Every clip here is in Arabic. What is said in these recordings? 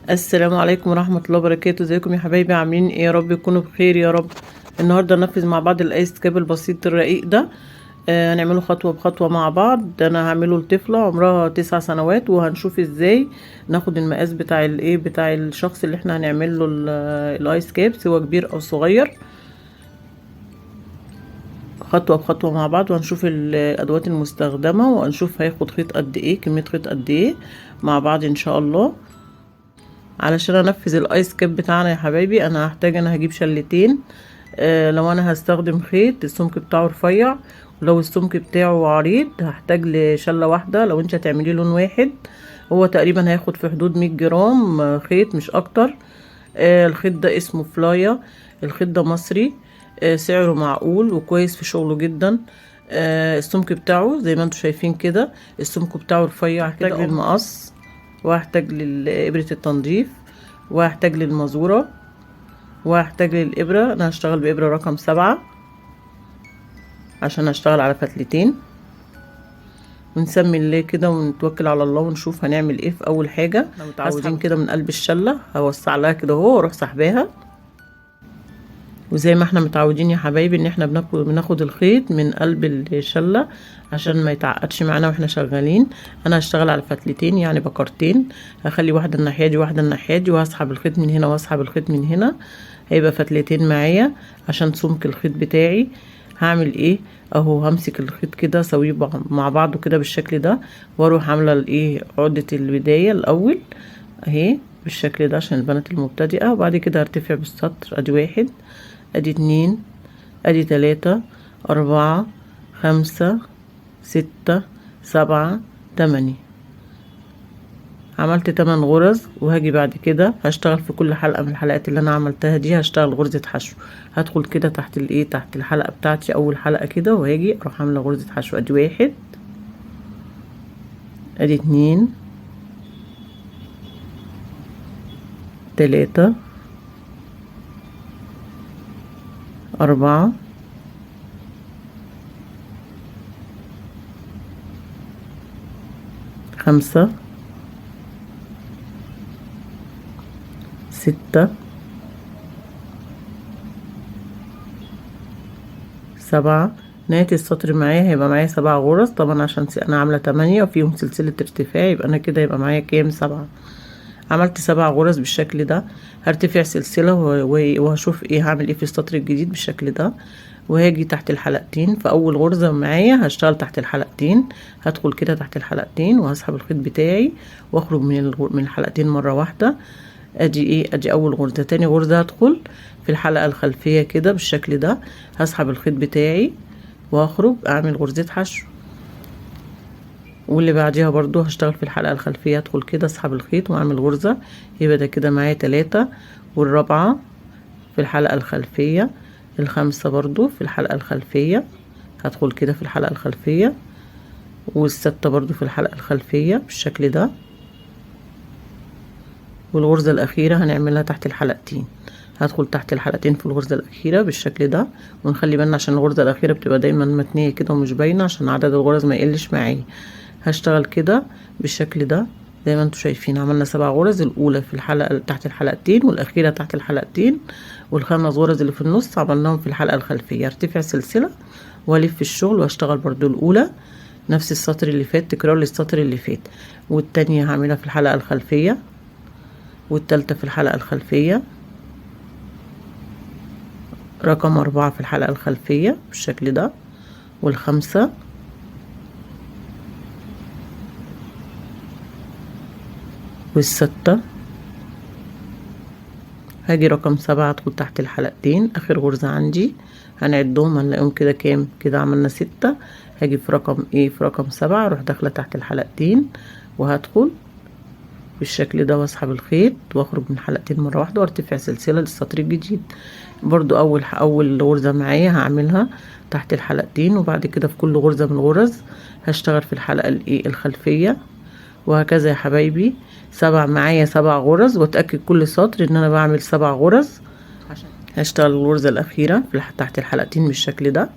السلام عليكم ورحمة الله وبركاته. ازيكم يا حبايبي؟ عاملين ايه؟ يا رب تكونوا بخير يا رب. النهاردة ننفذ مع بعض الايس كاب البسيط الرقيق ده. هنعمله خطوة بخطوة مع بعض. انا هعمله لطفلة عمرها 9 سنوات، وهنشوف ازاي ناخد المقاس بتاع الايه بتاع الشخص اللي احنا هنعمل له الايس كاب، سواء كبير او صغير. خطوة بخطوة مع بعض، وهنشوف الادوات المستخدمة، وهنشوف هياخد خيط قد ايه، كمية خيط قد ايه مع بعض ان شاء الله. علشان انفذ الايس كاب بتاعنا يا حبايبي انا هجيب شلتين. لو انا هستخدم خيط السمك بتاعه رفيع، ولو السمك بتاعه عريض هحتاج لشلة واحدة. لو انت هتعملي لون واحد، هو تقريبا هياخد في حدود 100 جرام خيط، مش اكتر. الخيط ده اسمه فلايا. الخيط ده مصري، سعره معقول وكويس في شغله جدا. السمك بتاعه زي ما انتم شايفين كده، السمك بتاعه رفيع كده. هحتاج للمقص، وهحتاج لإبرة التنظيف، وهحتاج للمزورة، وهحتاج للإبرة. أنا هشتغل بإبرة رقم 7 عشان هشتغل على فتلتين. ونسمي الله كده ونتوكل على الله ونشوف هنعمل ايه. في أول حاجة متعودين كده من قلب الشلة هوسع لها كده اهو واروح سحباها. وزي ما احنا متعودين يا حبايبي ان احنا بناخد الخيط من قلب الشلة عشان ما يتعقدش معانا واحنا شغالين. انا هشتغل على فتلتين يعني بكرتين، هخلي واحدة الناحية دي واحدة الناحية دي، وهسحب الخيط من هنا واسحب الخيط من هنا. هيبقى فتلتين معايا عشان سمك الخيط بتاعي. هعمل ايه؟ اهو همسك الخيط كده اسويه مع بعضه كده بالشكل ده، واروح عامله الايه عقدة البداية الاول اهي بالشكل ده عشان البنات المبتدئة. وبعد كده هرتفع بالسطر. ادي 1، ادي 2، ادي 3، 4، 5، 6، 7، 8. عملت 8 غرز. وهاجي بعد كده هشتغل في كل حلقة من الحلقات اللي انا عملتها دي هشتغل غرزة حشو. هدخل كده تحت الايه تحت الحلقة بتاعتي، اول حلقة كده، وهاجي اروح عاملة غرزة حشو. ادي 1، ادي 2، 3، 4، 5، 6، 7. نهاية السطر معايا هيبقى معايا 7 غرز طبعا، عشان انا عاملة 8 وفيهم سلسلة ارتفاع، يبقى انا كده يبقى معايا كام؟ 7. عملت 7 غرز بالشكل ده. هرتفع سلسلة وهشوف ايه هعمل ايه في السطر الجديد بالشكل ده. وهاجي تحت الحلقتين في اول غرزة معايا هشتغل تحت الحلقتين. هدخل كده تحت الحلقتين وهسحب الخيط بتاعي واخرج من الحلقتين مرة واحدة. ادي اول غرزة. تاني غرزة هدخل في الحلقة الخلفية كده بالشكل ده، هسحب الخيط بتاعي واخرج اعمل غرزة حشو. واللي بعديها برضو هشتغل في الحلقة الخلفية، ادخل كده اسحب الخيط واعمل غرزة. يبقى ده كده معايا 3. والرابعة في الحلقة الخلفية، الخامسة برضو في الحلقة الخلفية، هدخل كده في الحلقة الخلفية. والستة برضو في الحلقة الخلفية بالشكل ده. والغرزة الأخيرة هنعملها تحت الحلقتين. هدخل تحت الحلقتين في الغرزة الأخيرة بالشكل ده. ونخلي بالنا عشان الغرزة الأخيرة بتبقى دايما متنية كده ومش باينة عشان عدد الغرز ما يقلش معايا. هشتغل كده بالشكل ده زي ما انتم شايفين. عملنا 7 غرز، الأولى في الحلقة تحت الحلقتين، والأخيرة تحت الحلقتين، والخمس غرز اللي في النص عملناهم في الحلقة الخلفية. ارتفع سلسلة والف الشغل واشتغل برضو الأولى نفس السطر اللي فات، تكرار للسطر اللي فات. والتانية هعملها في الحلقة الخلفية، والتالتة في الحلقة الخلفية، رقم 4 في الحلقة الخلفية بالشكل ده، والخامسة، والستة. هاجي رقم 7 ادخل تحت الحلقتين، اخر غرزة عندي هنعدهم هنلاقيهم كده كام؟ كده عملنا 6. هاجي في رقم في رقم 7 اروح داخلة تحت الحلقتين وهدخل بالشكل ده واسحب الخيط واخرج من حلقتين مرة واحدة وارتفع سلسلة للسطر الجديد. برضو اول غرزة معايا هعملها تحت الحلقتين، وبعد كده في كل غرزة من الغرز هشتغل في الحلقة الخلفية. وهكذا يا حبايبي معايا 7 غرز. واتأكد كل سطر ان انا بعمل 7 غرز. هشتغل الغرزة الاخيرة تحت الحلقتين بالشكل ده،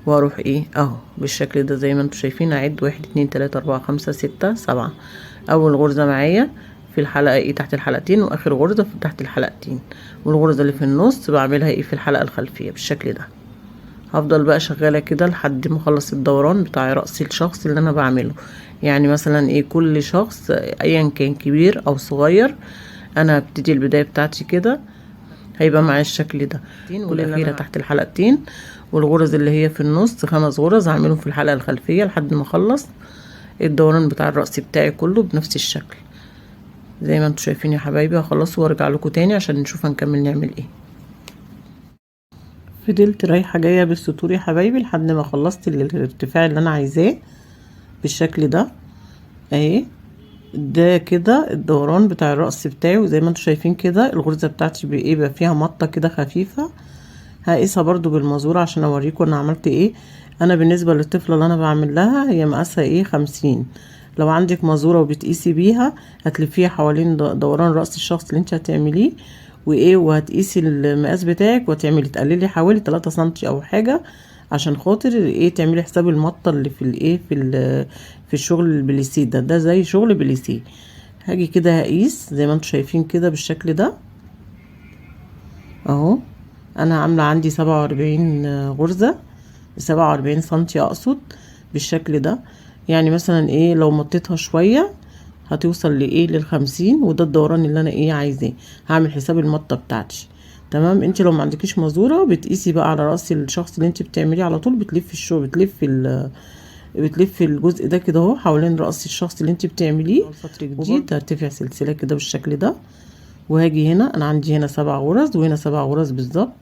واروح اهو بالشكل ده زي ما انتم شايفين. اعد 1 2 3 4 5 6 7. اول غرزة معايا في الحلقة ايه تحت الحلقتين، واخر غرزة في تحت الحلقتين، والغرزة اللي في النص بعملها ايه في الحلقة الخلفية بالشكل ده. هفضل بقى شغالة كده لحد ما اخلص الدوران بتاع رأس الشخص اللي انا بعمله. يعني مثلا ايه كل شخص ايا كان كبير او صغير، انا هبتدي البداية بتاعتي كده هيبقى معايا الشكل ده، والاخيرة تحت الحلقتين، والغرز اللي هي في النص 5 غرز هعملهم في الحلقة الخلفية لحد ما اخلص الدوران بتاع الرأس بتاعي كله بنفس الشكل زي ما انتوا شايفين يا حبايبي. هخلصه وارجع لكم تاني عشان نشوف هنكمل نعمل ايه. فضلت رايحة جاية بالسطور يا حبايبي لحد ما خلصت الارتفاع اللي انا عايزاه بالشكل ده اهي. ده كده الدوران بتاع الرأس بتاعي، وزي ما انتوا شايفين كده الغرزة بتاعتي بيبقى فيها مطة كده خفيفة. هقيسها برضو بالمزورة عشان اوريكم انا عملت ايه. انا بالنسبة للطفلة اللي انا بعمل لها هي مقاسها ايه 50. لو عندك مزورة وبتقيسي بيها هتلفيها حوالين دوران رأس الشخص اللي انت هتعمليه وايه، وهتقيسي المقاس بتاعك وتعملي تقللي حوالي 3 سنتي او حاجة عشان خاطر ايه تعملي حساب المطة اللي في الايه في الشغل البليسيه ده زي شغل بليسيه. هاجي كده هقيس زي ما انتوا شايفين كده بالشكل ده اهو. انا عاملة عندي 47 غرزة 47 سنتي اقصد بالشكل ده. يعني مثلا ايه لو مطيتها شوية هتوصل لايه لل50، وده الدوران اللي انا ايه عايزاه. هعمل حساب المطة بتاعتي تمام. انت لو ما عندكيش مزورة بتقيسي بقى على رأس الشخص اللي انت بتعمليه على طول، بتلفي الشغل بتلفي الجزء ده كده اهو حوالين رأس الشخص اللي انت بتعمليه. سطر جديد هرتفع سلسلة كده بالشكل ده، وهاجي هنا انا عندي هنا 7 غرز وهنا 7 غرز بالظبط.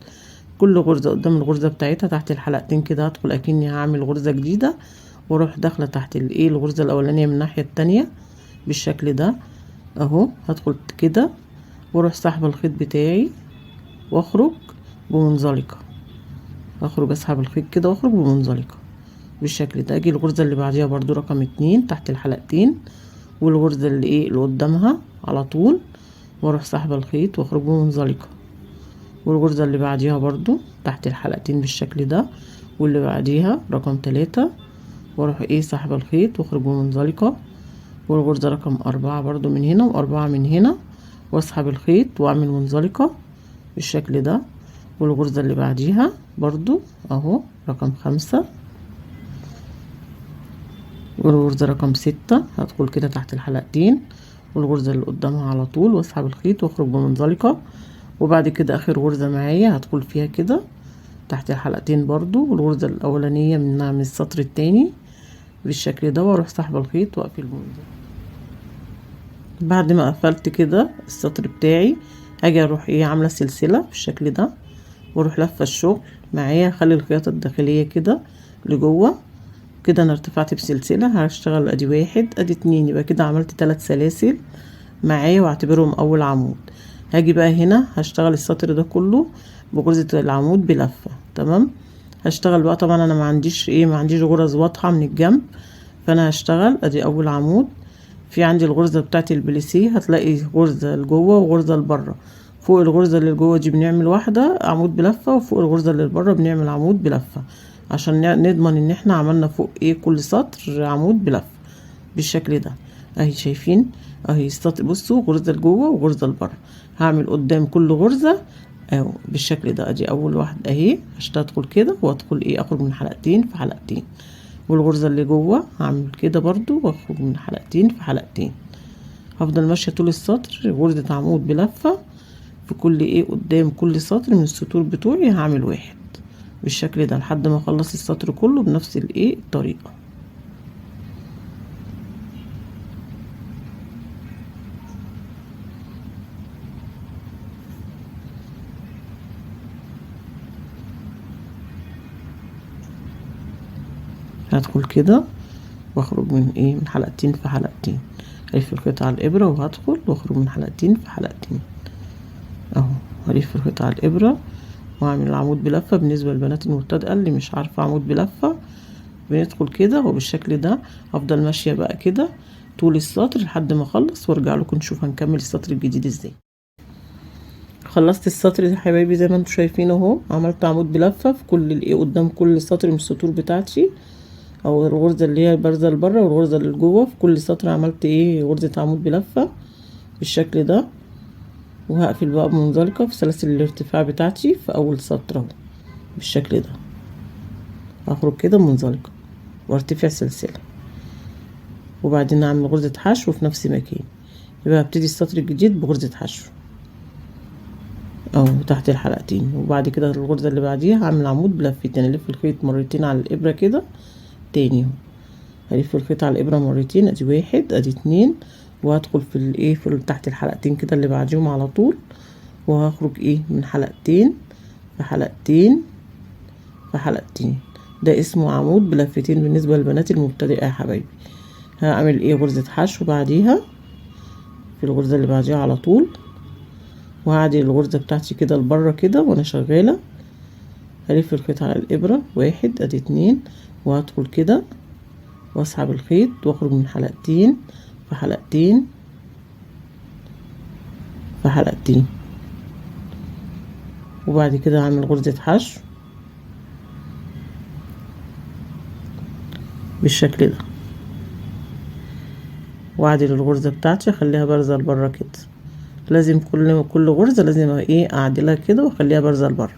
كل غرزة قدام الغرزة بتاعتها تحت الحلقتين كده هدخل اكني هعمل غرزة جديدة، واروح داخلة تحت الايه الغرزة الاولانية من الناحية التانية بالشكل ده اهو. هدخل كده واروح سحب الخيط بتاعي واخرج بمنزلقة، اخرج اسحب الخيط كده واخرج بمنزلقة بالشكل ده. اجي الغرزة اللي بعديها برضو رقم 2 تحت الحلقتين، والغرزة اللي ايه اللي قدامها على طول، واروح سحب الخيط واخرج بمنزلقة. والغرزة اللي بعديها برضو تحت الحلقتين بالشكل ده، واللي بعديها رقم 3 واروح ايه سحب الخيط واخرج بمنزلقة. والغرزة رقم 4 برضو من هنا و4 من هنا، واسحب الخيط واعمل منزلقة بالشكل ده. والغرزة اللي بعديها برضو اهو رقم 5، والغرزة رقم 6 هدخل كده تحت الحلقتين، والغرزة اللي قدامها على طول واسحب الخيط واخرج بمنزلقة. وبعد كده اخر غرزة معايا هدخل فيها كده تحت الحلقتين برضو، والغرزة الاولانية من السطر التاني بالشكل ده، واروح سحب الخيط واقفل المنزلقة. بعد ما قفلت كده السطر بتاعي اجي اروح ايه عاملة سلسلة بالشكل ده، واروح لفة الشغل معايا، اخلي الخياطة الداخلية كده لجوه كده. انا ارتفعت بسلسلة هشتغل ادي 1 ادي 2، يبقى كده عملت 3 سلاسل معايا واعتبرهم اول عمود. هاجي بقى هنا هشتغل السطر ده كله بغرزة العمود بلفة تمام. هشتغل بقى طبعا انا ما عنديش غرز واضحة من الجنب، فانا هشتغل ادي اول عمود. في عندي الغرزة بتاعت البليسيه هتلاقي غرزة لجوه وغرزة لبره. فوق الغرزة اللي لجوه دي بنعمل واحدة عمود بلفة، وفوق الغرزة اللي لبره بنعمل عمود بلفة عشان نضمن ان احنا عملنا فوق ايه كل سطر عمود بلفة بالشكل ده اهي. شايفين اهي السطر بصوا غرزة لجوه وغرزة لبره. هعمل قدام كل غرزة اهو بالشكل ده. ادي اول واحدة اهي هدخل كده وادخل ايه اخرج من حلقتين في حلقتين، والغرزة اللي جوه هعمل كده برضو واخرج من حلقتين في حلقتين. هفضل ماشية طول السطر غرزة عمود بلفة في كل ايه قدام كل سطر من السطور بتوعي هعمل 1 بالشكل ده لحد ما اخلص السطر كله بنفس الايه الطريقة. هدخل كده واخرج من حلقتين في حلقتين، هلف الخيط على الابرة وهدخل واخرج من حلقتين في حلقتين اهو. هلف الخيط على الابرة واعمل العمود بلفة. بالنسبة للبنات المبتدئة اللي مش عارفة عمود بلفة بندخل كده وبالشكل ده. هفضل ماشية بقى كده طول السطر لحد ما اخلص وارجع لكم نشوف هنكمل السطر الجديد ازاي. خلصت السطر يا حبايبي زي ما انتم شايفين اهو. عملت عمود بلفة في كل الايه قدام كل سطر من السطور بتاعتي، او الغرزة اللي هي البارزة لبره والغرزة اللي جوه في كل سطر عملت ايه غرزة عمود بلفة بالشكل ده. وهقفل بقى بمنزلقة في سلاسل الارتفاع بتاعتي في اول سطر اهو بالشكل ده. هخرج كده بمنزلقة وارتفع سلسلة، وبعدين اعمل غرزة حشو في نفس مكان. يبقى هبتدي السطر الجديد بغرزة حشو اهو تحت الحلقتين، وبعد كده الغرزة اللي بعديها هعمل عمود بلفتين، الف الخيط مرتين على الابرة كده تاني اهو. هلف الخيط على الابرة مرتين، ادي واحد ادي اتنين، وهدخل في الايه في تحت الحلقتين كده اللي بعديهم على طول، وهخرج ايه من حلقتين في حلقتين في حلقتين. ده اسمه عمود بلفتين بالنسبة للبنات المبتدئة يا حبايبي. هعمل ايه غرزة حشو بعديها في الغرزة اللي بعديها على طول، وهعدل الغرزة بتاعتي كده لبره كده وانا شغالة. هلف الخيط على الابرة واحد ادي اتنين، وهدخل كده واسحب الخيط واخرج من حلقتين في حلقتين في حلقتين، وبعد كده هعمل غرزة حشو بالشكل ده، واعدل الغرزة بتاعتي اخليها بارزة لبره كده. لازم كل غرزة لازم ايه اعدلها كده واخليها بارزة لبره.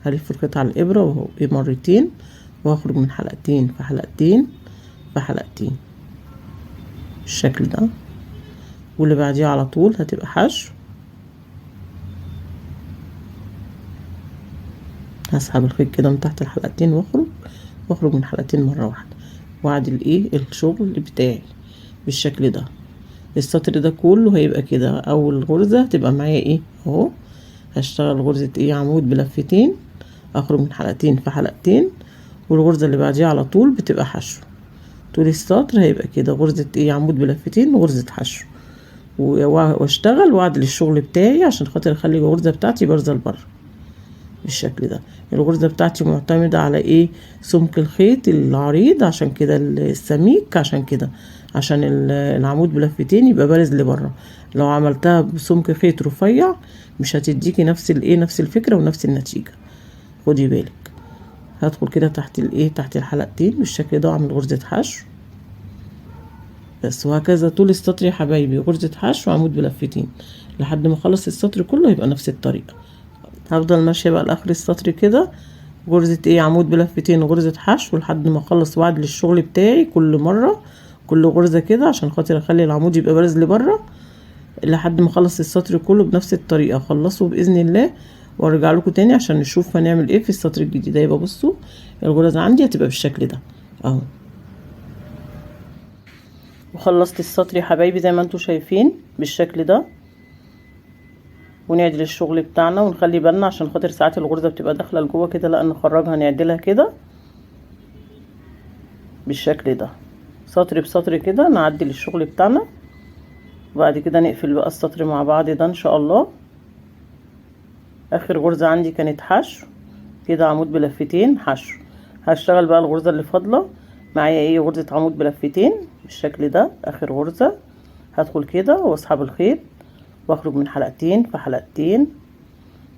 هلف الخيط على الابرة وهو مرتين، واخرج من حلقتين في حلقتين في حلقتين بالشكل ده. واللي بعديها على طول هتبقى حشو. هسحب الخيط كده من تحت الحلقتين واخرج من حلقتين مرة واحدة، واعدل ايه الشغل بتاعي بالشكل ده. السطر ده كله هيبقى كده. اول غرزة هتبقى معايا ايه اهو، هشتغل غرزة ايه عمود بلفتين، اخرج من حلقتين في حلقتين، والغرزة اللي بعديها على طول بتبقى حشو. طول السطر هيبقى كده غرزة ايه عمود بلفتين وغرزة حشو، واشتغل واعدل الشغل بتاعي عشان خاطر اخلي الغرزة بتاعتي بارزة لبره بالشكل ده. الغرزة بتاعتي معتمدة على ايه سمك الخيط العريض، عشان كده السميك، عشان كده عشان العمود بلفتين يبقى بارز لبره. لو عملتها بسمك خيط رفيع مش هتديكي نفس الايه نفس الفكرة ونفس النتيجة، خدي بالك. هدخل كده تحت الايه تحت الحلقتين بالشكل ده واعمل غرزة حشو بس، وهكذا طول السطر يا حبايبي غرزة حشو وعمود بلفتين لحد ما اخلص السطر كله يبقى نفس الطريقة. هفضل ماشية بقى لاخر السطر كده غرزة ايه عمود بلفتين وغرزة حشو لحد ما اخلص واعدل الشغل بتاعي كل مرة كل غرزة كده عشان خاطر اخلي العمود يبقى بارز لبره لحد ما اخلص السطر كله بنفس الطريقة. اخلصه باذن الله وارجع لكم تاني عشان نشوف هنعمل ايه في السطر الجديد. يبقى بصوا الغرز عندي هتبقى بالشكل ده اهو. وخلصت السطر يا حبايبي زي ما انتوا شايفين بالشكل ده. ونعدل الشغل بتاعنا ونخلي بالنا عشان خاطر ساعات الغرزة بتبقى داخلة لجوه كده، لا نخرجها نعدلها كده بالشكل ده سطر بسطر كده نعدل الشغل بتاعنا، وبعد كده نقفل بقى السطر مع بعض ده ان شاء الله. اخر غرزة عندي كانت حشو كده عمود بلفتين حشو. هشتغل بقى الغرزة اللي فاضلة معايا ايه غرزة عمود بلفتين بالشكل ده. اخر غرزة هدخل كده واسحب الخيط واخرج من حلقتين في حلقتين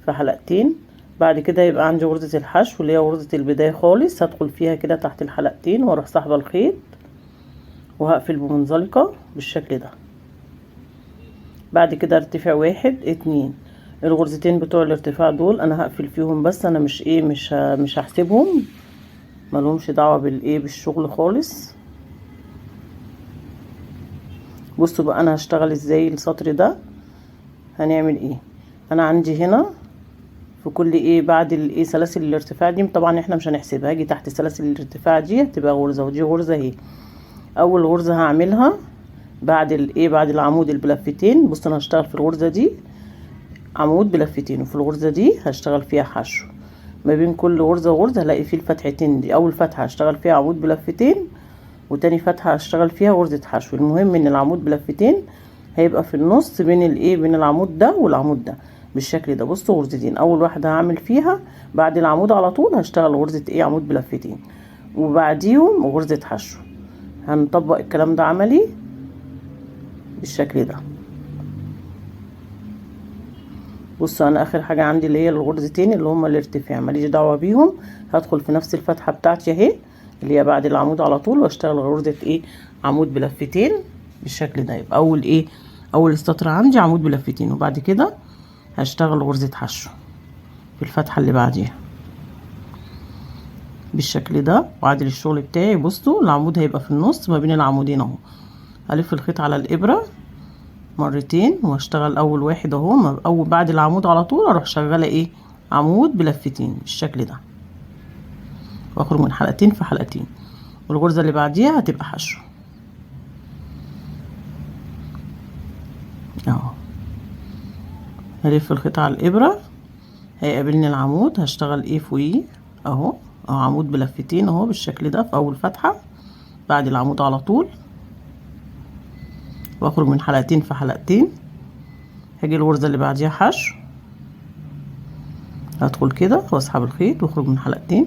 في حلقتين. بعد كده يبقى عندي غرزة الحشو اللي هي غرزة البداية خالص، هدخل فيها كده تحت الحلقتين واروح سحبة الخيط وهقفل بمنزلقة بالشكل ده. بعد كده ارتفاع واحد اتنين، الغرزتين بتوع الارتفاع دول انا هقفل فيهم بس، انا مش ايه مش هحسبهم، ملهمش دعوة بالايه بالشغل خالص. بصوا بقى انا هشتغل ازاي السطر ده. هنعمل ايه، انا عندي هنا في كل ايه بعد الايه سلاسل الارتفاع دي طبعا احنا مش هنحسبها، هاجي تحت سلاسل الارتفاع دي هتبقى غرزة ودي غرزة اهي. اول غرزة هعملها بعد الايه بعد العمود البلفتين. بص انا هشتغل في الغرزة دي عمود بلفتين، وفي الغرزة دي هشتغل فيها حشو. ما بين كل غرزة وغرزة هلاقي فيه الفتحتين دي، اول فتحة هشتغل فيها عمود بلفتين وتاني فتحة هشتغل فيها غرزة حشو. المهم ان العمود بلفتين هيبقى في النص بين الايه بين العمود ده والعمود ده بالشكل ده. بصوا غرزتين، اول واحدة هعمل فيها بعد العمود على طول هشتغل غرزة ايه عمود بلفتين وبعديهم غرزة حشو. هنطبق الكلام ده عملي بالشكل ده. بصوا انا اخر حاجة عندي اللي هي الغرزتين اللي هما الارتفاع ماليش دعوة بيهم، هدخل في نفس الفتحة بتاعتي اهي اللي هي بعد العمود على طول واشتغل غرزة ايه عمود بلفتين بالشكل ده. يبقى اول ايه اول السطر عندي عمود بلفتين، وبعد كده هشتغل غرزة حشو في الفتحة اللي بعديها بالشكل ده، واعدل الشغل بتاعي. بصوا العمود هيبقى في النص ما بين العمودين اهو. هلف الخيط على الابرة مرتين واشتغل اول واحد اهو، اول بعد العمود على طول اروح شغالة ايه عمود بلفتين بالشكل ده، واخرج من حلقتين في حلقتين، والغرزة اللي بعديها هتبقى حشو اهو. هلف الخيط على الابرة، هيقابلني العمود، هشتغل ايه فوقيه اهو عمود بلفتين اهو بالشكل ده في اول فتحة بعد العمود على طول، واخرج من حلقتين في حلقتين. هاجي الغرزة اللي بعديها حشو، هدخل كده واسحب الخيط واخرج من حلقتين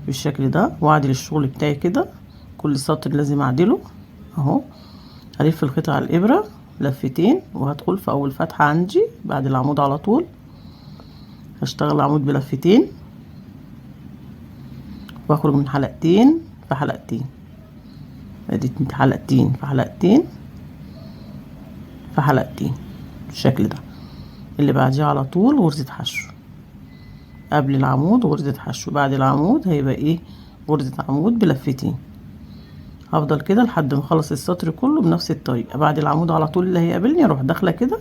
بالشكل ده، واعدل الشغل بتاعي كده. كل سطر لازم اعدله اهو. هلف الخيط على الابرة لفتين، وهدخل في اول فتحة عندي بعد العمود على طول، هشتغل عمود بلفتين واخرج من حلقتين في حلقتين، ادي حلقتين في حلقتين في حلقتين بالشكل ده. اللي بعديه على طول غرزة حشو قبل العمود، غرزة حشو بعد العمود هيبقى ايه غرزة عمود بلفتين. هفضل كده لحد ما اخلص السطر كله بنفس الطريقة. بعد العمود على طول اللي هيقابلني اروح داخلة كده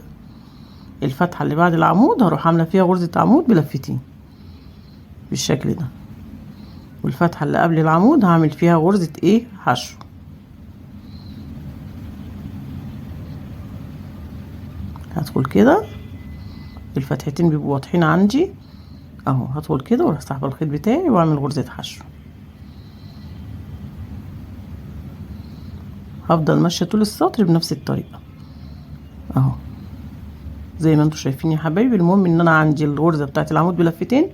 الفتحة اللي بعد العمود، هروح عاملة فيها غرزة عمود بلفتين بالشكل ده، والفتحة اللي قبل العمود هعمل فيها غرزة ايه حشو. هدخل كده الفتحتين بيبقوا واضحين عندي اهو، هدخل كده واروح سحب الخيط بتاعي واعمل غرزة حشو. هفضل ماشية طول السطر بنفس الطريقة اهو زي ما انتوا شايفين يا حبايبي. المهم ان انا عندي الغرزة بتاعت العمود بلفتين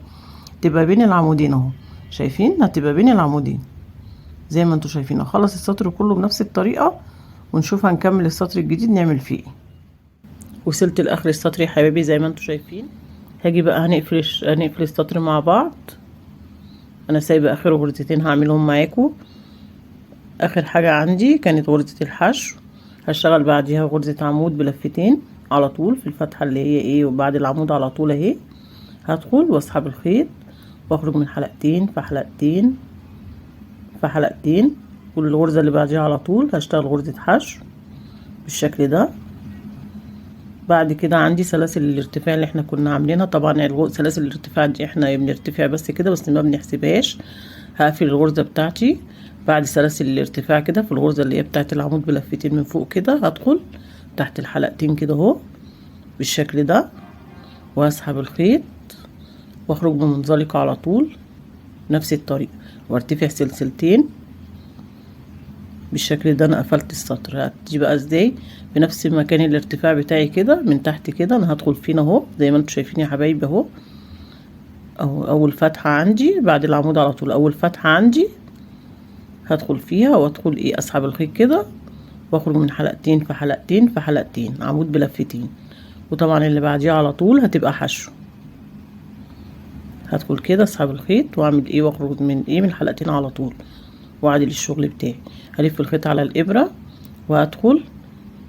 تبقى بين العمودين اهو، شايفين هتبقى بين العمودين زي ما انتوا شايفين. اخلص السطر كله بنفس الطريقة ونشوف هنكمل السطر الجديد نعمل فيه ايه. وصلت لاخر السطر يا حبايبي زي ما انتوا شايفين. هاجي بقى هنقفل السطر مع بعض. انا سايبه اخر غرزتين هعملهم معاكم. اخر حاجه عندي كانت غرزه الحشو، هشتغل بعديها غرزه عمود بلفتين على طول في الفتحه اللي هي ايه وبعد العمود على طول اهي. هدخل واسحب الخيط واخرج من حلقتين في حلقتين في حلقتين، والغرزه اللي بعديها على طول هشتغل غرزه حشو بالشكل ده. بعد كده عندي سلاسل الارتفاع اللي احنا كنا عاملينها. طبعا سلاسل الارتفاع دي احنا بنرتفع بس كده بس ما بنحسبهاش. هقفل الغرزة بتاعتي بعد سلاسل الارتفاع كده في الغرزة اللي هي بتاعت العمود بلفتين من فوق كده، هدخل تحت الحلقتين كده اهو بالشكل ده، وهسحب الخيط واخرج بمنزلقة على طول نفس الطريقة، وارتفع سلسلتين بالشكل ده. انا قفلت السطر. هتيجي بقى ازاي بنفس مكان الارتفاع بتاعي كده من تحت كده، انا هدخل فين اهو زي ما انتوا شايفين يا حبايبي اهو اول فتحة عندي بعد العمود على طول، اول فتحة عندي هدخل فيها وادخل ايه اسحب الخيط كده واخرج من حلقتين في حلقتين في حلقتين عمود بلفتين. وطبعا اللي بعديها على طول هتبقى حشو. هدخل كده اسحب الخيط واعمل ايه واخرج من ايه من حلقتين على طول واعدل الشغل بتاعي. هلف الخيط على الابرة وهدخل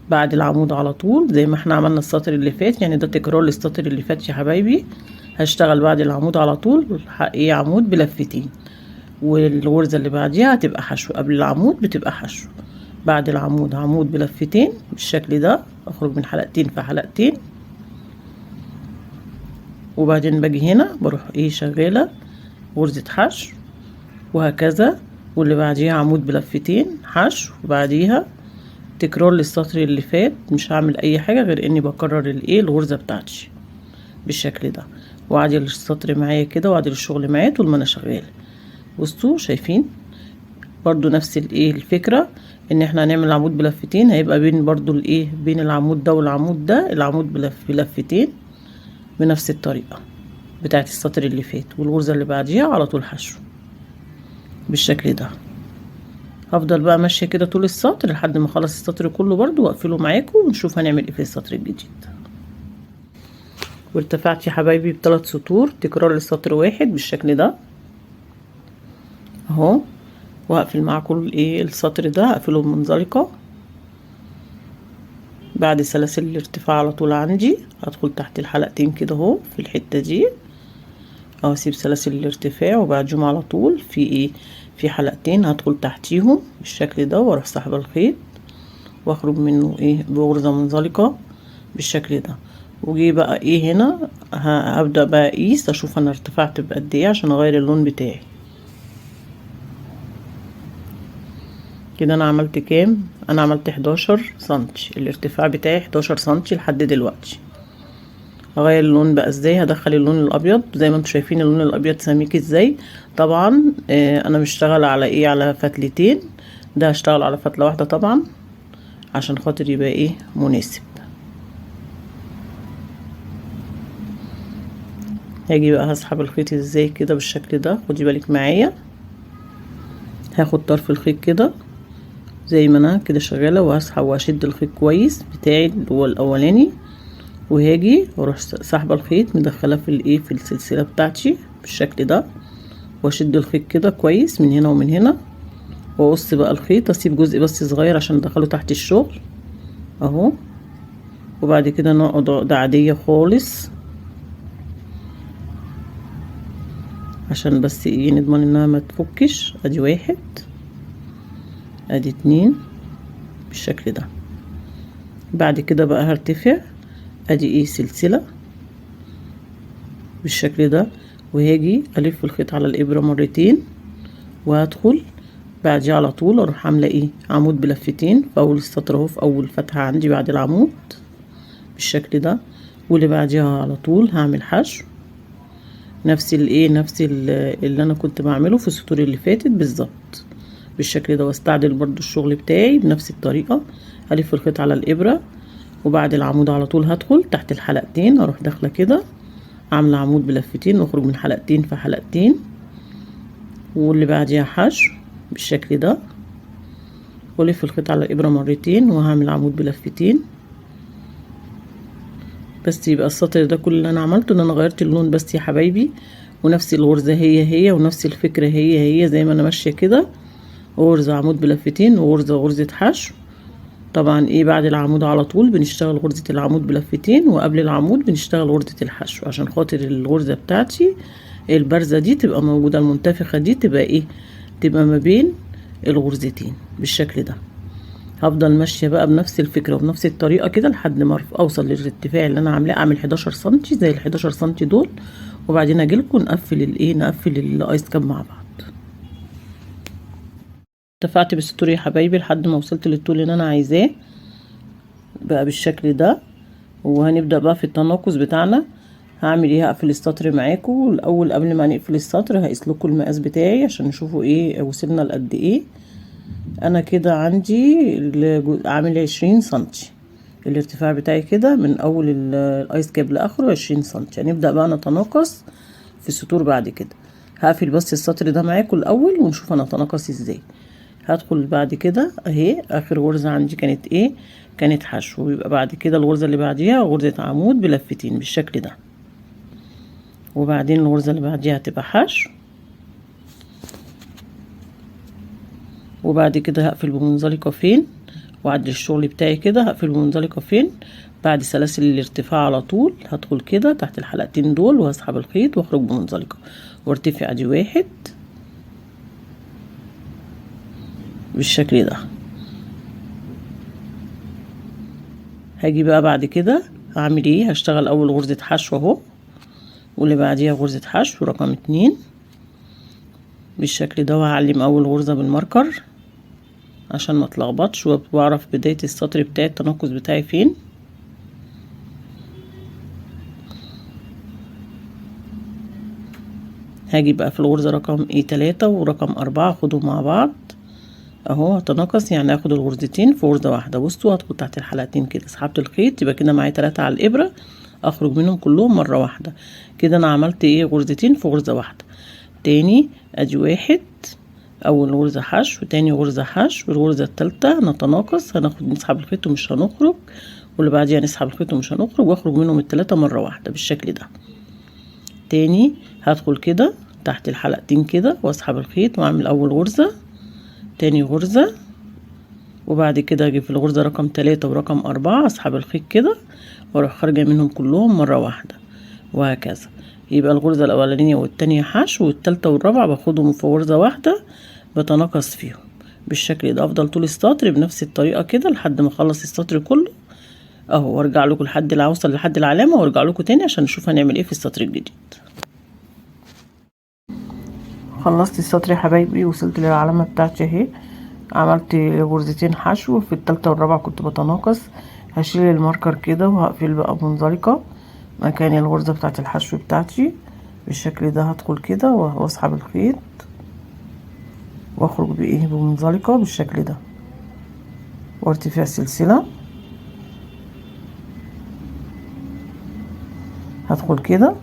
بعد العمود على طول زي ما احنا عملنا السطر اللي فات، يعني ده تكرار للسطر اللي فات يا حبايبي. هشتغل بعد العمود على طول ايه عمود بلفتين، والغرزة اللي بعديها هتبقى حشو. قبل العمود بتبقى حشو، بعد العمود عمود بلفتين بالشكل ده. اخرج من حلقتين في حلقتين، وبعدين باجي هنا بروح ايه شغالة غرزة حشو وهكذا، واللي بعديها عمود بلفتين حشو، وبعديها تكرار للسطر اللي فات. مش هعمل اي حاجة غير اني بكرر الايه الغرزة بتاعتي بالشكل ده، واعدل السطر معايا كده واعدل الشغل معايا طول ما انا شغالة. بصوا شايفين برضو نفس الايه الفكرة ان احنا هنعمل عمود بلفتين، هيبقى بين برضو الايه بين العمود ده والعمود ده العمود بلفتين بنفس الطريقة بتاعت السطر اللي فات، والغرزة اللي بعديها على طول حشو بالشكل ده. هفضل بقى ماشية كده طول السطر لحد ما اخلص السطر كله برضو واقفله معاكم ونشوف هنعمل ايه في السطر الجديد. وارتفعت يا حبايبي ب3 سطور تكرار للسطر واحد بالشكل ده اهو، وهقفل معاكم الايه السطر ده هقفله بمنزلقة بعد سلاسل الارتفاع على طول عندي هدخل تحت الحلقتين كده اهو في الحتة دي، او اسيب سلاسل الارتفاع وبعدهم على طول في ايه، في حلقتين هدخل تحتيهم بالشكل ده، واروح سحبة الخيط واخرج منه ايه بغرزة منزلقة بالشكل ده. وجي بقى ايه هنا هبدأ بقى اقيس اشوف انا ارتفعت بقد ايه عشان اغير اللون بتاعي. كده انا عملت كام؟ انا عملت 11 سنتي، الارتفاع بتاعي 11 سنتي لحد دلوقتي. هغير اللون بقى ازاي؟ هدخل اللون الابيض زي ما انتم شايفين اللون الابيض سميك ازاي. طبعا انا مشتغل على ايه، على فتلتين، ده هشتغل على فتلة واحدة طبعا عشان خاطر يبقى ايه مناسب. هاجي بقى هسحب الخيط ازاي كده بالشكل ده، خدي بالك معايا. هاخد طرف الخيط كده زي ما انا كده شغاله، وهسحب واشد الخيط كويس بتاعي اللي هو الاولاني، وهاجي واروح سحبه الخيط مدخله في الايه في السلسله بتاعتي بالشكل ده، واشد الخيط كده كويس من هنا ومن هنا، واقص بقى الخيط، اسيب جزء بس صغير عشان ادخله تحت الشغل اهو. وبعد كده نقعد عقده عاديه خالص عشان بس ايه نضمن انها ما تفكش. ادي واحد، ادي اتنين بالشكل ده. بعد كده بقى هرتفع، ادي ايه سلسلة بالشكل ده، وهاجي الف الخيط على الابرة مرتين، وهدخل بعديه على طول اروح عاملة ايه عمود بلفتين في اول السطر اهو، في اول فتحة عندي بعد العمود بالشكل ده. واللي بعديها على طول هعمل حشو نفس الايه، نفس اللي انا كنت بعمله في السطور اللي فاتت بالظبط بالشكل ده. واستعدل برضو الشغل بتاعي بنفس الطريقة، هلف الخيط على الابرة وبعد العمود على طول هدخل تحت الحلقتين، اروح داخله كده عامله عمود بلفتين واخرج من حلقتين في حلقتين، واللي بعديها حشو بالشكل ده، والف الخيط على الابره مرتين وهعمل عمود بلفتين. بس يبقى السطر ده كل اللي انا عملته ان انا غيرت اللون بس يا حبايبي، ونفس الغرزه هي ونفس الفكره هي زي ما انا ماشيه كده، غرزه عمود بلفتين وغرزه غرزه حشو. طبعا ايه بعد العمود على طول بنشتغل غرزة العمود بلفتين، وقبل العمود بنشتغل غرزة الحشو عشان خاطر الغرزة بتاعتي البارزة دي تبقى موجودة، المنتفخة دي تبقى ايه، تبقى ما بين الغرزتين بالشكل ده. هفضل ماشية بقى بنفس الفكرة وبنفس الطريقة كده لحد ما اوصل للارتفاع اللي انا عاملاه، اعمل 11 سنتي زي ال 11 سنتي دول، وبعدين اجيلكم نقفل الايه، نقفل الايس كاب مع بعض. ارتفعت بالسطور يا حبايبي لحد ما وصلت للطول اللي انا عايزاه بقى بالشكل ده. وهنبدأ بقى في التناقص بتاعنا. هعمل ايه، هقفل السطر معاكم الاول. قبل ما نقفل السطر هقيس لكم المقاس بتاعي عشان نشوفوا ايه وصلنا لقد ايه. انا كده عندي عامل 20 سنتي الارتفاع بتاعي كده من اول الايس كاب لاخره 20 سنتي. هنبدأ بقى نتناقص في السطور بعد كده. هقفل بس السطر ده معاكم الاول ونشوف انا اتناقص ازاي. هدخل بعد كده اهي اخر غرزة عندي كانت ايه، كانت حشو، ويبقى بعد كده الغرزة اللي بعديها غرزة عمود بلفتين بالشكل ده، وبعدين الغرزة اللي بعديها هتبقى حشو، وبعد كده هقفل بمنزلقة فين، وعد الشغل بتاعي كده هقفل بمنزلقة فين بعد سلاسل الارتفاع على طول. هدخل كده تحت الحلقتين دول وهسحب الخيط واخرج بمنزلقة وارتفع. دي واحد بالشكل ده. هاجي بقى بعد كده هعمل ايه، هشتغل اول غرزة حشو اهو، واللي بعديها غرزة حشو رقم 2 بالشكل ده، وهعلم اول غرزة بالماركر عشان ما اتلخبطش واعرف بداية السطر بتاعي التناقص بتاعي فين. هاجي بقى في الغرزة رقم 3 ورقم 4 اخدهم مع بعض اهو، هتناقص يعني اخد الغرزتين في غرزة واحدة. بصوا هدخل تحت الحلقتين كده، سحبت الخيط يبقى كده معايا 3 على الابرة، اخرج منهم كلهم مرة واحدة كده. انا عملت ايه، غرزتين في غرزة واحدة. تاني ادي واحد، اول غرزة حشو، تاني غرزة حشو، الغرزة التالتة نتناقص، هناخد نسحب الخيط ومش هنخرج، واللي بعديها نسحب الخيط ومش هنخرج، واخرج منهم التلاتة مرة واحدة بالشكل ده. تاني هدخل كده تحت الحلقتين كده واسحب الخيط واعمل اول غرزة، تاني غرزة، وبعد كده اجي في الغرزة رقم 3 ورقم 4 اسحب الخيط كده واروح خارجة منهم كلهم مرة واحدة، وهكذا. يبقى الغرزة الاولانية والتانية حشو، والتالتة والرابعة باخدهم في غرزة واحدة بتناقص فيهم بالشكل ده. افضل طول السطر بنفس الطريقة كده لحد ما اخلص السطر كله اهو، وارجع لكم لحد اوصل لحد العلامة وارجع لكم تاني عشان نشوف هنعمل ايه في السطر الجديد. خلصت السطر يا حبايبي، وصلت للعلامة بتاعتي اهي. عملت غرزتين حشو، في التالتة والرابعة كنت بتناقص. هشيل الماركر كده وهقفل بقى منزلقة مكان الغرزة بتاعت الحشو بتاعتي بالشكل ده. هدخل كده واسحب الخيط واخرج بايه بمنزلقة بالشكل ده، وارتفاع سلسلة. هدخل كده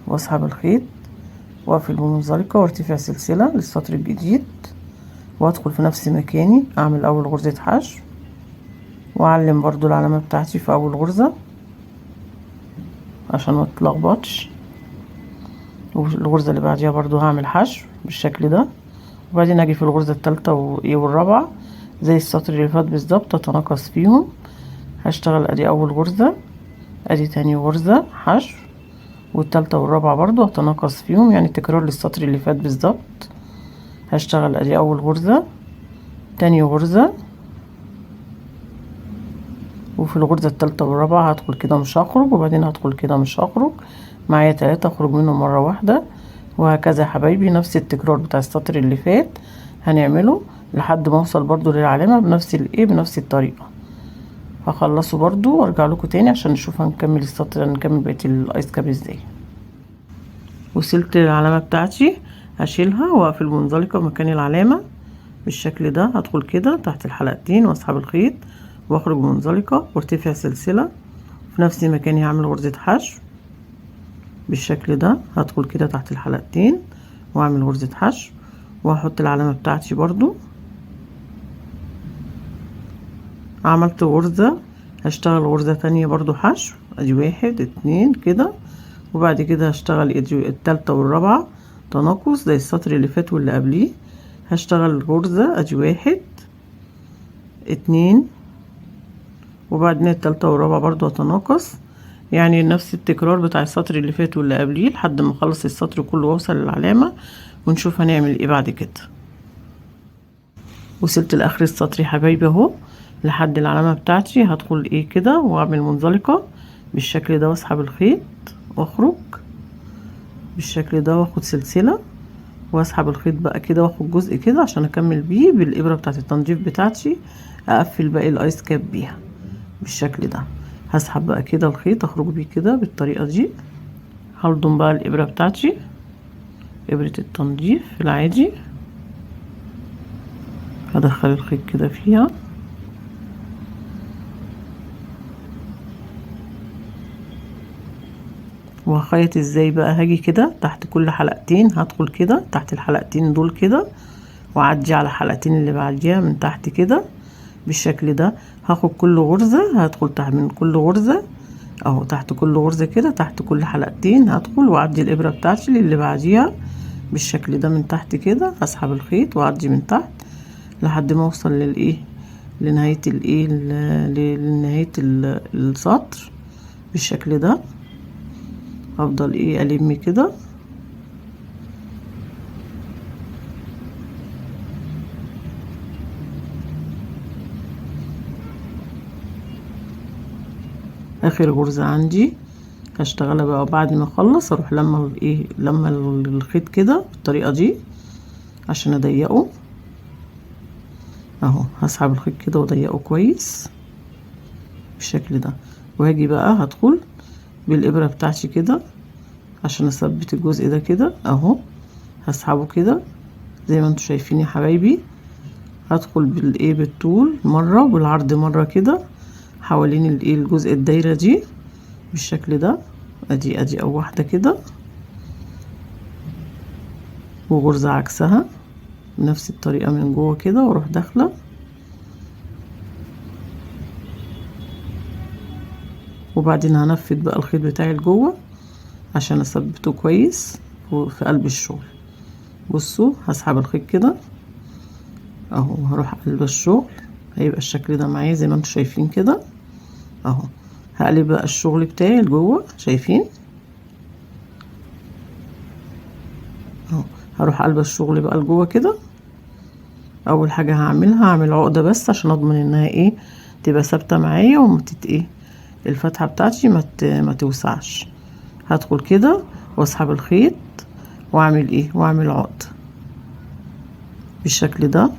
واسحب الخيط واقفل بمنزلقة وارتفاع سلسلة للسطر الجديد، وادخل في نفس مكاني اعمل اول غرزة حشو، واعلم برضو العلامة بتاعتي في اول غرزة عشان ما تتلخبطش. والغرزة اللي بعديها برضو هعمل حشو بالشكل ده، وبعدين اجي في الغرزة التالتة والرابعة زي السطر اللي فات بالظبط اتناقص فيهم. هشتغل ادي اول غرزة، ادي تاني غرزة حشو، والتالتة والرابعة برضو هتناقص فيهم، يعني تكرار للسطر اللي فات بالظبط. هشتغل ادي اول غرزة، تاني غرزة، وفي الغرزة التالتة والرابعة هدخل كده مش هخرج، وبعدين هدخل كده مش هخرج، معايا 3 اخرج منهم مرة واحدة، وهكذا يا حبايبي. نفس التكرار بتاع السطر اللي فات هنعمله لحد ما اوصل برضو للعلامة بنفس بنفس الطريقة. هخلصه برضو وارجع لكم تاني عشان نشوف هنكمل السطر، هنكمل بقية الايس كاب ازاي. وصلت للعلامة بتاعتي، هشيلها واقفل منزلقة مكان العلامة بالشكل ده. هدخل كده تحت الحلقتين واسحب الخيط واخرج منزلقة وارتفع سلسلة في نفس مكاني، هعمل غرزة حشو بالشكل ده. هدخل كده تحت الحلقتين واعمل غرزة حشو وهحط العلامة بتاعتي برضو. عملت غرزة، هشتغل غرزة تانية برضو حشو، ادي 1 2 كده، وبعد كده هشتغل التالتة والرابعة تناقص زي السطر اللي فات واللي قبليه. هشتغل غرزة ادي 1 2، وبعدين التالتة والرابعة برضو هتناقص، يعني نفس التكرار بتاع السطر اللي فات واللي قبليه لحد ما اخلص السطر كله واوصل للعلامة ونشوف هنعمل ايه بعد كده. وصلت لاخر السطر يا حبايبي اهو لحد العلامة بتاعتي. هدخل ايه كده واعمل منزلقة بالشكل ده واسحب الخيط واخرج بالشكل ده واخد سلسلة واسحب الخيط بقى كده واخد جزء كده عشان اكمل بيه بالابرة بتاعت التنظيف بتاعتي، اقفل باقي الايس كاب بيها بالشكل ده. هسحب بقى كده الخيط اخرج بيه كده بالطريقة دي. هلضم بقى الابرة بتاعتي، ابرة التنظيف العادي، هدخل الخيط كده فيها وهخيط ازاي بقى. هاجي كده تحت كل حلقتين، هدخل كده تحت الحلقتين دول كده واعدي على الحلقتين اللي بعديها من تحت كده بالشكل ده. هاخد كل غرزة هدخل تحت من كل غرزة اهو، تحت كل غرزة كده تحت كل حلقتين هدخل واعدي الابرة بتاعتي اللي بعديها بالشكل ده من تحت كده. هسحب الخيط واعدي من تحت لحد ما اوصل لنهاية لنهاية السطر بالشكل ده. هفضل الم كده اخر غرزة عندي هشتغلها بقى، وبعد ما اخلص اروح لما الخيط كده بالطريقة دي عشان اضيقه اهو. هسحب الخيط كده واضيقه كويس بالشكل ده، وهاجي بقى هدخل بالابرة بتاعتي كده عشان اثبت الجزء ده كده اهو. هسحبه كده زي ما انتوا شايفين يا حبايبي. هدخل بالطول مرة وبالعرض مرة كده حوالين الجزء الدايرة دي بالشكل ده. ادي او واحدة كده وغرزة عكسها بنفس الطريقة من جوه كده واروح داخلة، وبعدين هنفذ بقى الخيط بتاعي لجوه عشان اثبته كويس في قلب الشغل. بصوا هسحب الخيط كده اهو، هروح قلب الشغل هيبقى الشكل ده معايا زي ما انتوا شايفين كده اهو. هقلب بقى الشغل بتاعي لجوه، شايفين اهو. هروح قلب الشغل بقى لجوه كده. اول حاجه هعمل عقده بس عشان اضمن انها ايه تبقى ثابته معايا وما ايه الفتحه بتاعتي ما توسعش. هدخل كده واسحب الخيط واعمل ايه واعمل عقده بالشكل ده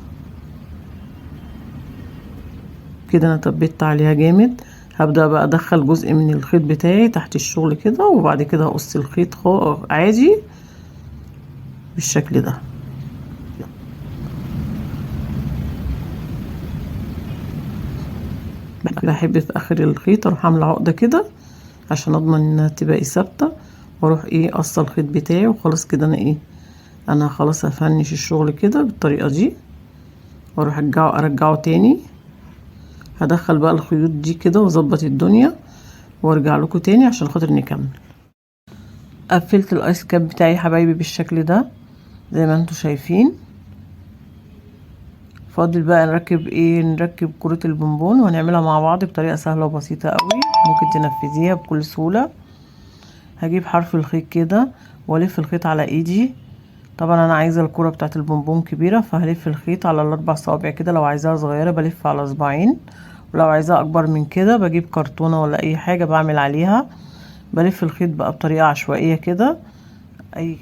كده. انا طبقت عليها جامد. هبدأ بقى ادخل جزء من الخيط بتاعي تحت الشغل كده، وبعد كده اقص الخيط عادي بالشكل ده. بحب في اخر الخيط اروح عامله عقده كده عشان اضمن انها تبقى ثابته، واروح ايه قصه الخيط بتاعي وخلاص كده. انا خلاص هفنش الشغل كده بالطريقه دي، واروح ارجعه تاني. هدخل بقى الخيوط دي كده واظبط الدنيا وارجع لكم تاني عشان خاطر نكمل. قفلت الايس كاب بتاعي حبايبي بالشكل ده زي ما انتوا شايفين. فاضل بقى نركب كرة البونبون، وهنعملها مع بعض بطريقة سهلة وبسيطة قوي، ممكن تنفذيها بكل سهولة. هجيب حرف الخيط كده والف الخيط على ايدي. طبعا انا عايزة الكرة بتاعت البونبون كبيرة، فهلف الخيط على الاربع صوابع كده. لو عايزاها صغيرة بلف على صباعين، ولو عايزاها اكبر من كده بجيب كرتونة ولا اي حاجة بعمل عليها. بلف الخيط بقى بطريقة عشوائية كده اي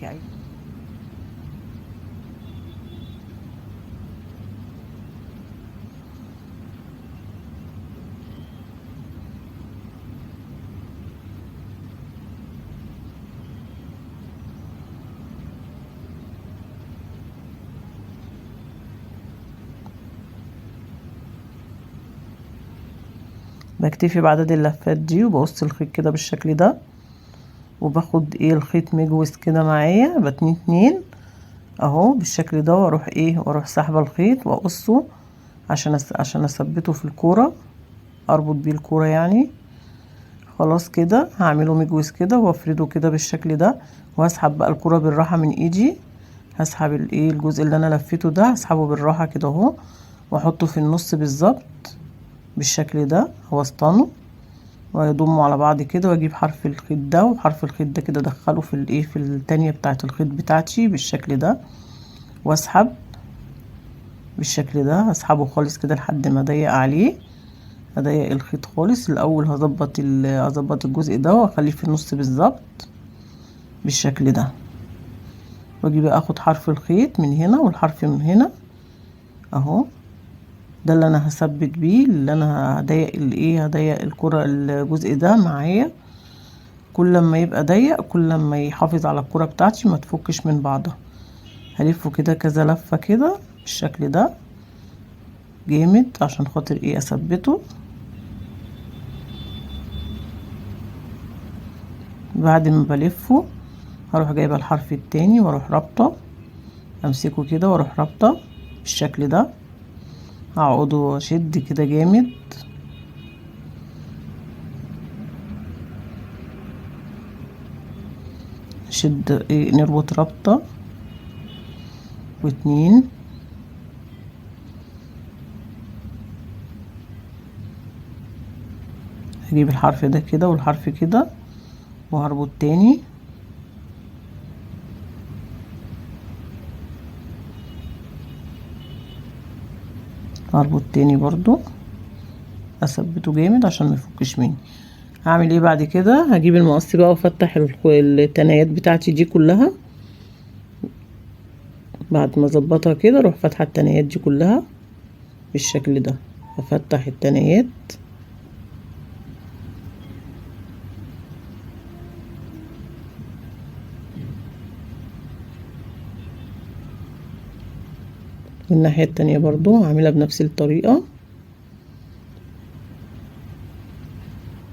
بكتفي بعدد اللفات دي، وبقص الخيط كده بالشكل ده، وباخد الخيط مجوز كده معايا باتنين اتنين اهو بالشكل ده، واروح سحبه الخيط واقصه عشان اثبته في الكوره، اربط بيه الكوره يعني. خلاص كده هعمله مجوز كده وافرده كده بالشكل ده، وهسحب بقى الكوره بالراحه من ايدي. هسحب الجزء اللي انا لفيته ده هسحبه بالراحه كده اهو، واحطه في النص بالظبط بالشكل ده واسطنه، ويضموا على بعض كده. واجيب حرف الخيط ده وحرف الخيط ده كده ادخله في التانية بتاعه الخيط بتاعتي بالشكل ده، واسحب بالشكل ده. هسحبه خالص كده لحد ما اضيق عليه، اضيق الخيط خالص. الاول هظبط الجزء ده واخليه في النص بالظبط بالشكل ده. واجي بقى اخد حرف الخيط من هنا والحرف من هنا اهو، ده اللي انا هثبت بيه، اللي انا هضيق الكرة الجزء ده معايا. كل ما يبقى ضيق كل ما يحافظ على الكرة بتاعتي ما تفكش من بعضها. هلفه كده كذا لفة كده بالشكل ده جامد عشان خاطر اثبته. بعد ما بلفه هروح جايبه الحرف التاني واروح رابطه، امسكه كده واروح رابطه بالشكل ده، هقعده واشد كده جامد. شد نربط رابطه واتنين، هجيب الحرف ده كده والحرف كده وهربط تاني، هربط تاني برضو اثبته جامد عشان ما يفكش مني. هعمل ايه بعد كده؟ هجيب المقص بقى وافتح التنايات بتاعتي دي كلها. بعد ما اظبطها كده اروح فاتحه التنايات دي كلها بالشكل ده، افتح التنايات الناحية التانية برضو هعملها بنفس الطريقة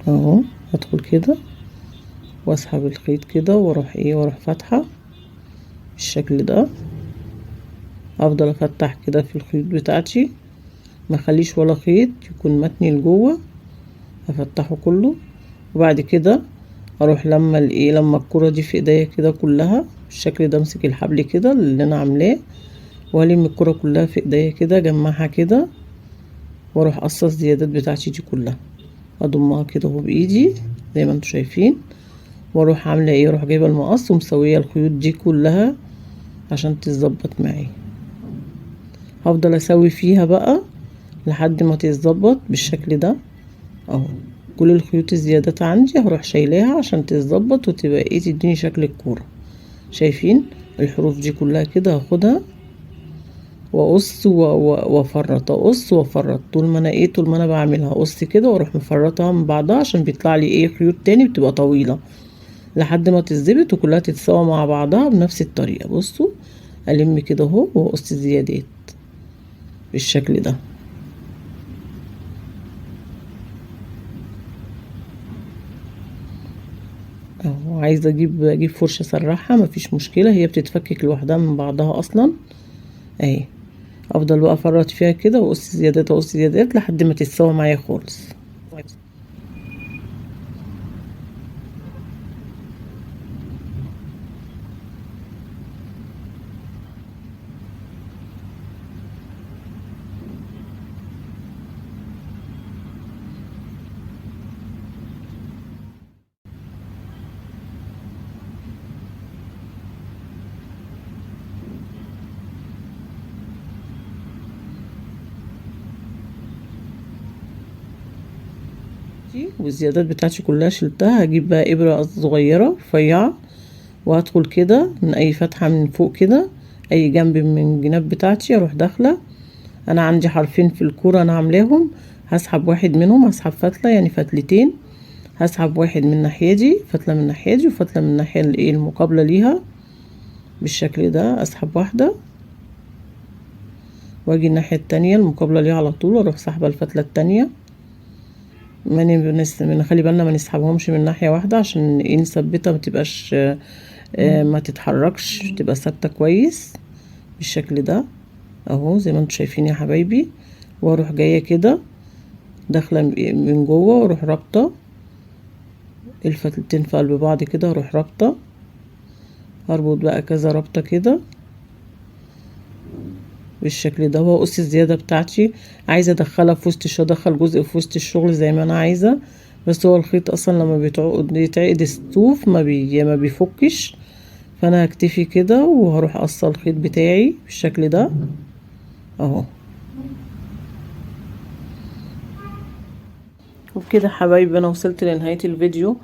اهو. هدخل كده واسحب الخيط كده واروح فاتحة بالشكل ده. افضل افتح كده في الخيط بتاعتي، ما اخليش ولا خيط يكون متني لجوه، افتحه كله. وبعد كده اروح لما الكرة دي في ايديا كده كلها بالشكل ده، امسك الحبل كده اللي انا عاملاه والم الكرة كلها في ايديا كده، اجمعها كده واروح قصة الزيادات بتاعتي دي كلها، اضمها كده اهو بايدي زي ما انتوا شايفين، واروح عامله ايه، اروح جايبه المقص ومسويه الخيوط دي كلها عشان تتظبط معايا. هفضل اسوي فيها بقى لحد ما تتظبط بالشكل ده اهو. كل الخيوط الزيادات عندي هروح شايلاها عشان تتظبط وتبقى ايه، تديني شكل الكوره. شايفين الحروف دي كلها كده هاخدها واقص وافرط، اقص وافرط، طول ما انا بعملها اقص كده واروح مفرطها من بعضها عشان بيطلع لي ايه خيوط تاني بتبقى طويله لحد ما تتظبط وكلها تتساوى مع بعضها بنفس الطريقه. بصوا الم كده اهو واقص الزيادات بالشكل ده اهو. عايزه اجيب فرشه اسرحها مفيش مشكله، هي بتتفكك لوحدها من بعضها اصلا اهي. افضل بقى افرط فيها كده واقص زيادات واقص زيادات لحد ما تتساوى معايا خالص. والزيادات بتاعتي كلها شلتها، هجيب بقى ابره صغيره رفيعه وهدخل كده من اي فتحه من فوق كده اي جنب من الجناب بتاعتي اروح داخله. انا عندي حرفين في الكوره انا عاملاهم، هسحب واحد منهم، هسحب فتله يعني فتلتين، هسحب واحد من الناحيه دي، فتله من الناحيه دي وفتله من الناحيه الايه المقابله ليها بالشكل ده. اسحب واحده واجي الناحيه التانية المقابله ليها على طول واروح سحبه الفتله التانية. نخلي بالنا ما نسحبهمش من ناحيه واحده عشان ايه نثبتها ما تبقاش ما تتحركش، تبقى ثابته كويس بالشكل ده اهو زي ما انتم شايفين يا حبايبي. واروح جايه كده داخله من جوه واروح رابطه الفتلتين في قلب بعض كده، اروح رابطه، هربط بقى كذا رابطه كده بالشكل ده. واقص الزياده بتاعتي، عايزه ادخلها في وسط ادخل جزء في وسط الشغل زي ما انا عايزه، بس هو الخيط اصلا لما بيتعقد الصوف ما بيفكش، فانا هكتفي كده وهروح اقص الخيط بتاعي بالشكل ده اهو. وبكده حبايبي انا وصلت لنهايه الفيديو،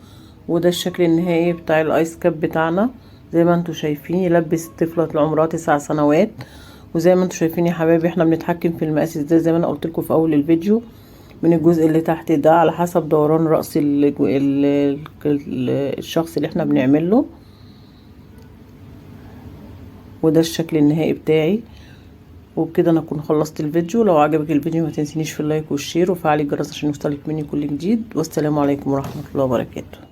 وده الشكل النهائي بتاع الايس كاب بتاعنا زي ما انتم شايفين، يلبس الطفله اللي عمرها 9 سنوات. وزي ما انتم شايفين يا حبايبي احنا بنتحكم في المقاس ازاي، زي ما انا قلت لكم في اول الفيديو، من الجزء اللي تحت ده على حسب دوران رأس الشخص اللي احنا بنعمل له. وده الشكل النهائي بتاعي. وبكده انا اكون خلصت الفيديو. لو عجبك الفيديو ما تنسينيش في اللايك والشير وفعلي الجرس عشان يوصلك مني كل جديد. والسلام عليكم ورحمة الله وبركاته.